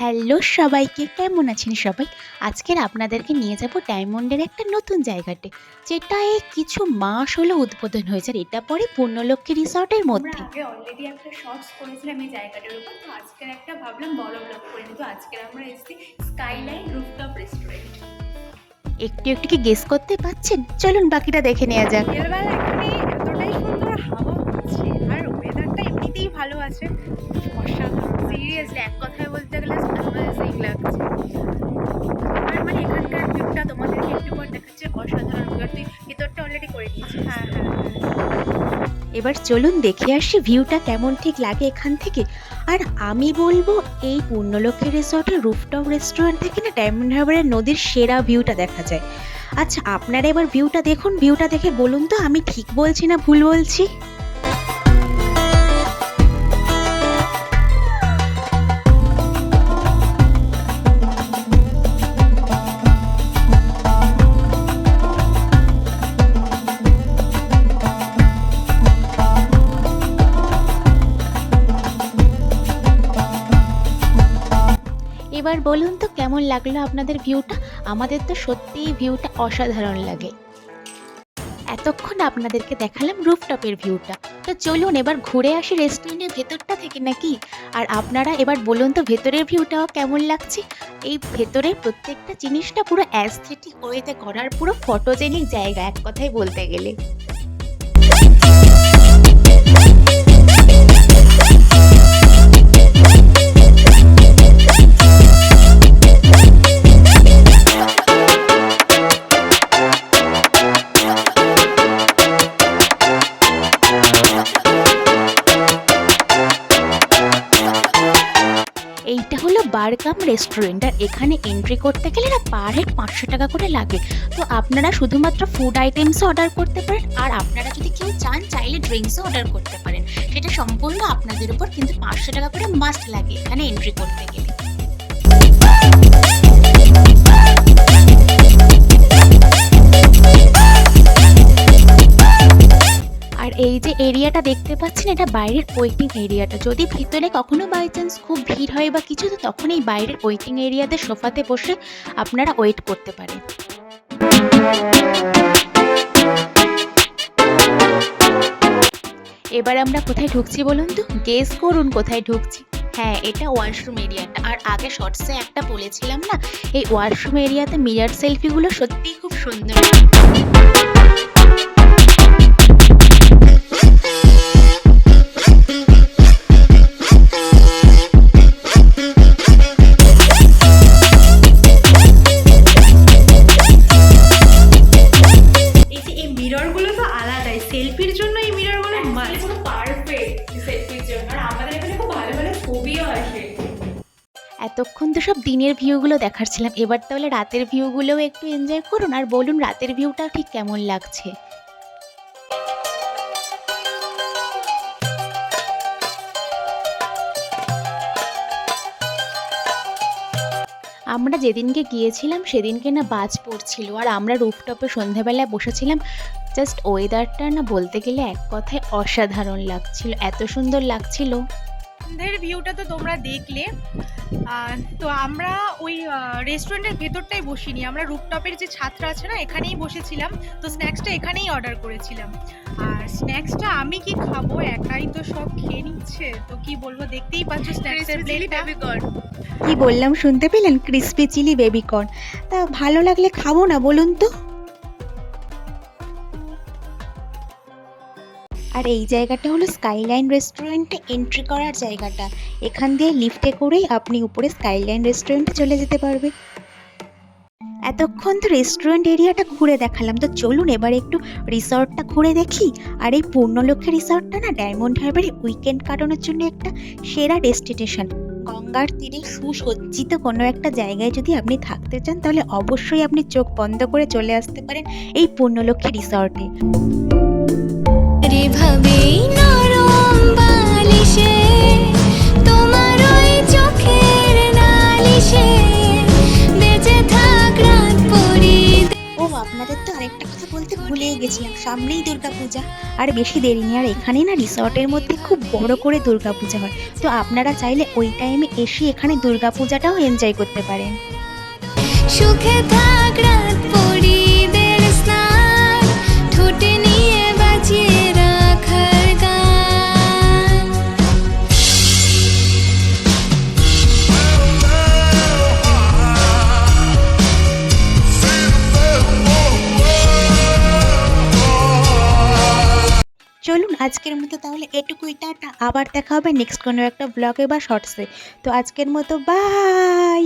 Hello সবাইকে, কেমন আছেন সবাই? আজকের আপনাদেরকে নিয়ে যাব ডায়মন্ডের একটা নতুন জায়গাতে, যেটা এই কিছু মাস হলো উদ্বোধন হয়েছে। আর এটা পড়ে পূর্ণলক্ষ্মী রিসর্টের আমরা মধ্যে। আগে অলরেডি একটা শর্টস করেছিলাম এই জায়গাটার উপর, তো আজকের একটা ভাবলাম বড় ব্লগ করে নিই। তো আজকের আমরা এসেছি স্কাইলাইন রুফটপ রেস্টুরেন্ট। একটু একটু কি গেস করতে পারছেন? চলুন বাকিটা দেখে নেওয়া যাক। বিকেলবেলা এখানে এতটাই সুন্দর হাওয়া হচ্ছে আর ওয়েদারটা এমনিতেই ভালো আছে, অসাধারণ। সিরিয়াসলি এক কথায় বলতে গেলে অ্যামেজিং লাগছে। আর মানে এখানকার ভিউটা তোমাদেরকে একটু পর দেখাচ্ছে, অসাধারণ ভিউ। তুই ভিতরটা অলরেডি করে দিয়েছিস। হ্যাঁ হ্যাঁ এবার চলুন দেখে আসি ভিউটা কেমন ঠিক লাগে এখান থেকে। আর আমি বলবো এই পূর্ণলক্ষ্মী রিসর্টের রুফটপ রেস্টুরেন্ট থেকে না ডায়মন্ড হারবারের নদীর সেরা ভিউটা দেখা যায়। আচ্ছা, আপনারা এবার ভিউটা দেখুন, ভিউটা দেখে বলুন তো আমি ঠিক বলছি না ভুল বলছি। এবার বলুন তো কেমন লাগলো আপনাদের ভিউটা? আমাদের তো সত্যিই ভিউটা অসাধারণ লাগে। এতক্ষণ আপনাদেরকে দেখালাম রুফটপের ভিউটা, তো চলুন এবার ঘুরে আসি রেস্টুরেন্টের ভেতরটা থেকে নাকি। আর আপনারা এবার বলুন তো ভেতরের ভিউটাও কেমন লাগছে। এই ভেতরের প্রত্যেকটা জিনিসটা পুরো অ্যাস্থেটিক ওয়েতে করার, পুরো ফটোজেনিক জায়গা এক কথায় বলতে গেলে। এইটা হলো বার কাম রেস্টুরেন্ট, আর এখানে এন্ট্রি করতে গেলে না পার হেড 500 টাকা করে লাগে। তো আপনারা শুধুমাত্র ফুড আইটেমসও অর্ডার করতে পারেন, আর আপনারা যদি কেউ চান চাইলে ড্রিঙ্কসও অর্ডার করতে পারেন। সেটা সম্পূর্ণ আপনাদের উপর, কিন্তু 500 টাকা করে মাস্ট লাগে এখানে এন্ট্রি করতে গেলে। আর এই যে এরিয়াটা দেখতে পাচ্ছেন, এটা বাইরের ওয়েটিং এরিয়াটা। যদি ভিতরে কখনো বাই চান্স খুব ভিড় হয় বা কিছু, তো তখন এই বাইরের ওয়েটিং এরিয়াতে সোফাতে বসে আপনারা ওয়েট করতে পারেন। এবার আমরা কোথায় ঢুকছি বলুন তো, গেস করুন কোথায় ঢুকছি। হ্যাঁ, এটা ওয়াশরুম এরিয়াটা। আর আগে শর্টসে একটা বলেছিলাম না, এই ওয়াশরুম এরিয়াতে মিরর সেলফিগুলো সত্যিই খুব সুন্দর। মিররগুলো তো আলাদাই সেলফির জন্য, এই মিররগুলো পুরো পারফেক্ট সেলফির জন্য। আর আমাদের এখানে খুব ভালো ভালো ছবিও আসে। এতক্ষণ তো সব দিনের ভিউগুলো দেখাচ্ছিলাম, এবার তাহলে রাতের ভিউগুলোও একটু এনজয় করুন। আর বলুন রাতের ভিউটা ঠিক কেমন লাগছে। আমরা যেদিনকে গিয়েছিলাম সেদিনকে না বাজ পড়ছিল, আর আমরা রুফটপে সন্ধ্যাবেলায় বসেছিলাম। জাস্ট ওয়েদারটা না বলতে গেলে এক কথায় অসাধারণ লাগছিল, এত সুন্দর লাগছিল। সন্ধ্যের ভিউটা তো তোমরা দেখলে। তো আমরা ওই রেস্টুরেন্টের ভেতরটাই বসিনি, আমরা রুফটপের যে ছাদটা আছে না এখানেই বসেছিলাম। তো স্ন্যাক্সটা এখানেই অর্ডার করেছিলাম। আর স্ন্যাক্সটা আমি কি খাবো, একাই তো সব খেয়ে নিচ্ছে, তো কি বলবো, দেখতেই পাচ্ছ স্ন্যাক্সের প্লেটটা। কি বললাম শুনতে পেলেন? Crispy chilli baby corn. তা ভালো লাগলে খাবো না বলুন তো। আর এই জায়গাটা হলো স্কাইলাইন রেস্টুরেন্টে এন্ট্রি করার জায়গাটা। এখান দিয়ে লিফটে করেই আপনি উপরে স্কাইলাইন রেস্টুরেন্টে চলে যেতে পারবেন। এতক্ষণ তো রেস্টুরেন্ট এরিয়াটা ঘুরে দেখালাম, তো চলুন এবার একটু রিসর্টটা ঘুরে দেখি। আর এই পূর্ণলক্ষ্মী রিসর্টটা না ডায়মন্ড হারবারে উইকেন্ড কাটানোর জন্য একটা সেরা ডেস্টিনেশন। গঙ্গার তীরে সুসজ্জিত কোনো একটা জায়গায় যদি আপনি থাকতে চান, তাহলে অবশ্যই আপনি চোখ বন্ধ করে চলে আসতে পারেন এই পূর্ণলক্ষ্মী রিসর্টে। আপনাদের তো আরেকটা কথা বলতে ভুলেই গেছিলাম, সামনেই দুর্গাপূজা, আর বেশি দেরি নেই। আর এখানে না রিসর্টের মধ্যে খুব বড় করে দুর্গাপূজা হয়, তো আপনারা চাইলে ওই টাইমে এসে এখানে দুর্গাপূজাটাও এনজয় করতে পারেন। সুখে থাক রাত পরিদের স্নান, ঠোঁটে নিয়ে বাজিয়ে রাখার গান। চলুন আজকের মতো তাহলে এটুকুই, টাটা। আবার দেখা হবে নেক্সট কোনো একটা ব্লগে বা শর্টসে। তো আজকের মতো বাই।